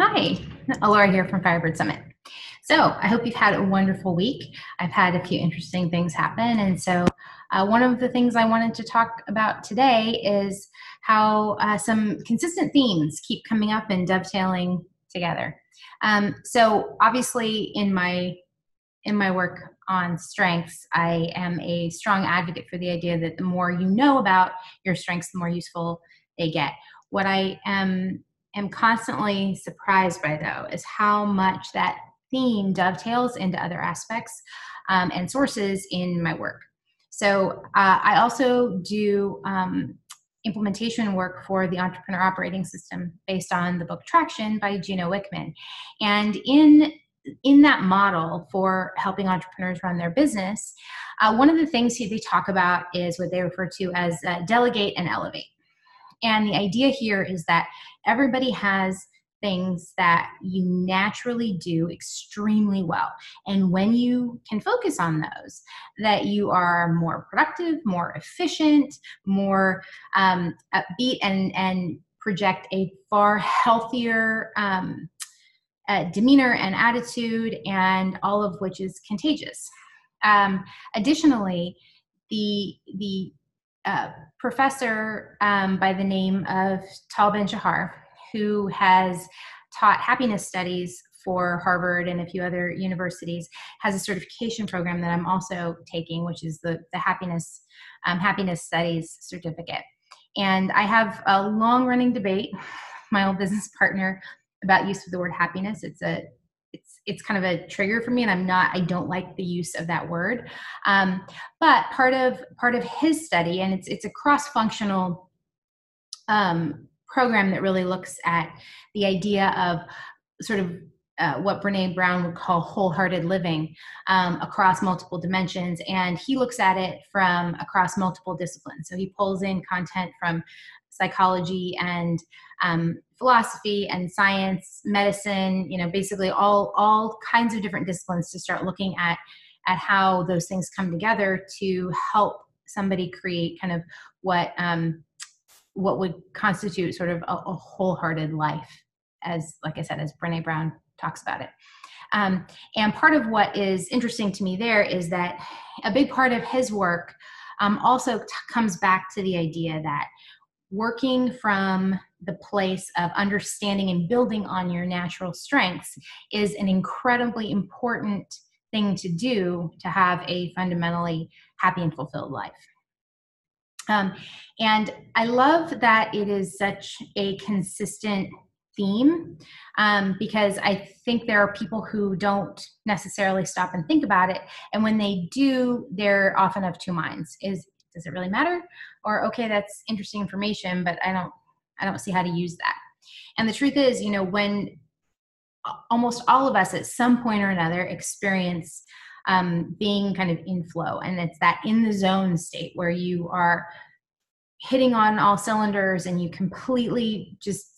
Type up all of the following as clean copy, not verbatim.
Hi, Laura here from Firebird Summit. So I hope you've had a wonderful week. I've had a few interesting things happen. And so one of the things I wanted to talk about today is how some consistent themes keep coming up and dovetailing together. So obviously in my work on strengths, I am a strong advocate for the idea that the more you know about your strengths, the more useful they get. What I am constantly surprised by, though, is how much that theme dovetails into other aspects and sources in my work. So I also do implementation work for the Entrepreneurial Operating System based on the book Traction by Gino Wickman. And in that model for helping entrepreneurs run their business, one of the things they talk about is what they refer to as delegate and elevate. And the idea here is that everybody has things that you naturally do extremely well. And when you can focus on those, that you are more productive, more efficient, more upbeat, and project a far healthier demeanor and attitude, and all of which is contagious. Additionally, the professor by the name of Tal Ben-Shahar, who has taught happiness studies for Harvard and a few other universities, has a certification program that I'm also taking, which is the happiness studies certificate. And I have a long-running debate with my old business partner about use of the word happiness. It's kind of a trigger for me, and I don't like the use of that word. But part of his study, and it's a cross-functional program that really looks at the idea of sort of what Brene Brown would call wholehearted living across multiple dimensions. And he looks at it from across multiple disciplines. So he pulls in content from psychology and philosophy and science, medicine, basically all kinds of different disciplines to start looking at how those things come together to help somebody create kind of what would constitute sort of a wholehearted life, as, like I said, as Brene Brown talks about it. And part of what is interesting to me there is that a big part of his work also comes back to the idea that working from the place of understanding and building on your natural strengths is an incredibly important thing to do to have a fundamentally happy and fulfilled life. And I love that it is such a consistent theme because I think there are people who don't necessarily stop and think about it. And when they do, they're often of two minds. Does it really matter? Or, okay, that's interesting information, but I don't see how to use that. And the truth is, when almost all of us at some point or another experience being kind of in flow, and it's that in the zone state where you are hitting on all cylinders and you completely just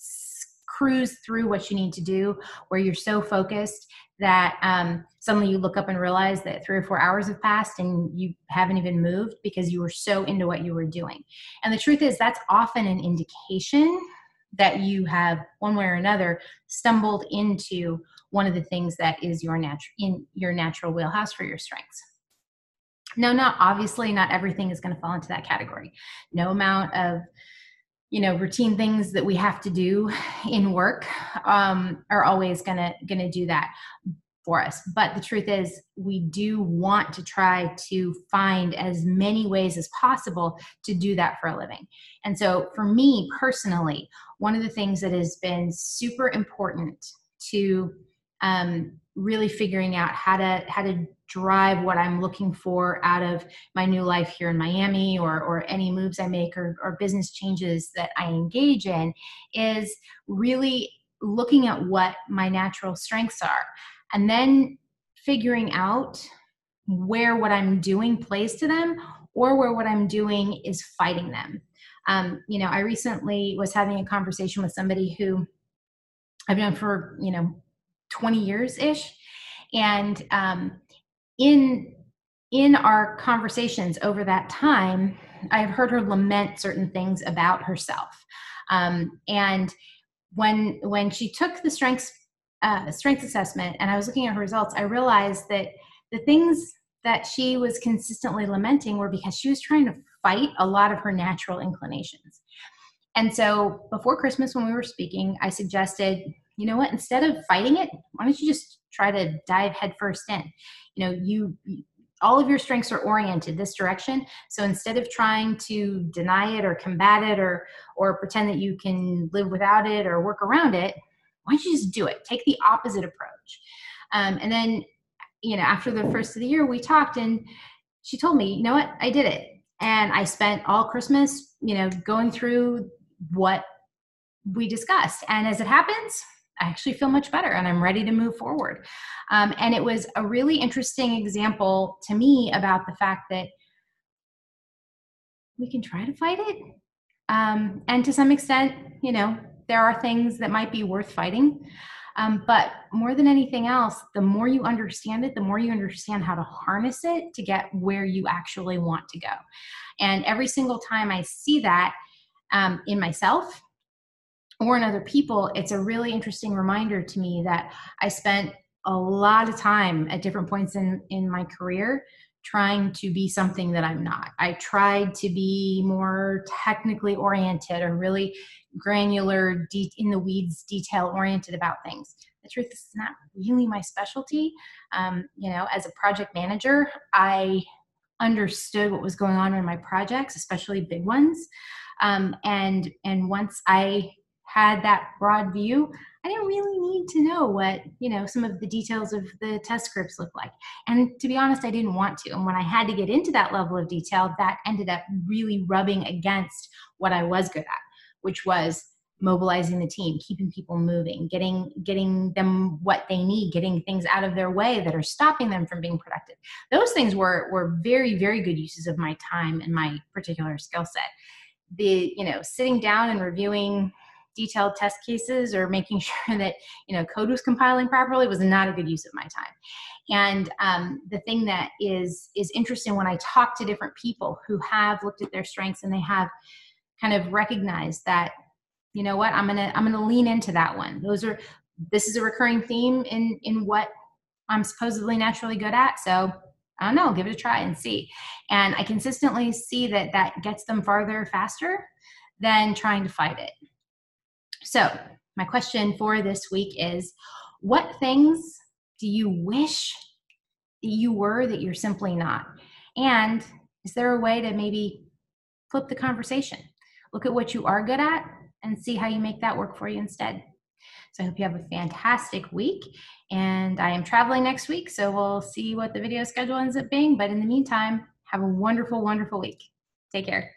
cruise through what you need to do, where you're so focused that suddenly you look up and realize that 3 or 4 hours have passed and you haven't even moved because you were so into what you were doing. And the truth is, that's often an indication that you have, one way or another, stumbled into one of the things that is in your natural wheelhouse for your strengths. Now, obviously, not everything is going to fall into that category. No amount of routine things that we have to do in work are always gonna do that for us. But the truth is, we do want to try to find as many ways as possible to do that for a living. And so for me personally, one of the things that has been super important to really figuring out how to drive what I'm looking for out of my new life here in Miami, or any moves I make or business changes that I engage in, is really looking at what my natural strengths are and then figuring out where what I'm doing plays to them or where what I'm doing is fighting them. I recently was having a conversation with somebody who I've known for, 20 years-ish. And in our conversations over that time, I've heard her lament certain things about herself. And when she took the strength assessment and I was looking at her results, I realized that the things that she was consistently lamenting were because she was trying to fight a lot of her natural inclinations. And so before Christmas, when we were speaking, I suggested, you know what, instead of fighting it, why don't you just try to dive headfirst in? You know, all of your strengths are oriented this direction. So instead of trying to deny it or combat it or pretend that you can live without it or work around it, why don't you just do it? Take the opposite approach. And then, you know, after the first of the year, we talked and she told me, you know what, I did it. And I spent all Christmas, you know, going through what we discussed. And as it happens, I actually feel much better and I'm ready to move forward. And it was a really interesting example to me about the fact that we can try to fight it. And to some extent, you know, there are things that might be worth fighting. But more than anything else, the more you understand it, the more you understand how to harness it to get where you actually want to go. And every single time I see that in myself or in other people, it's a really interesting reminder to me that I spent a lot of time at different points in my career trying to be something that I'm not. I tried to be more technically oriented or really granular, in the weeds, detail oriented about things. The truth is, it's not really my specialty. You know, as a project manager, I understood what was going on in my projects, especially big ones. And once I had that broad view, I didn't really need to know what, you know, some of the details of the test scripts look like. And to be honest, I didn't want to. And when I had to get into that level of detail, that ended up really rubbing against what I was good at, which was mobilizing the team, keeping people moving, getting them what they need, getting things out of their way that are stopping them from being productive. Those things were very, very good uses of my time and my particular skill set. The, you know, sitting down and reviewing detailed test cases or making sure that, you know, code was compiling properly was not a good use of my time. And the thing that is interesting when I talk to different people who have looked at their strengths and they have kind of recognized that, you know what, I'm gonna lean into that one. This is a recurring theme in what I'm supposedly naturally good at. So I don't know, give it a try and see. And I consistently see that gets them farther faster than trying to fight it. So my question for this week is, what things do you wish that you were that you're simply not? And is there a way to maybe flip the conversation? Look at what you are good at and see how you make that work for you instead. So I hope you have a fantastic week. And I am traveling next week, so we'll see what the video schedule ends up being. But in the meantime, have a wonderful, wonderful week. Take care.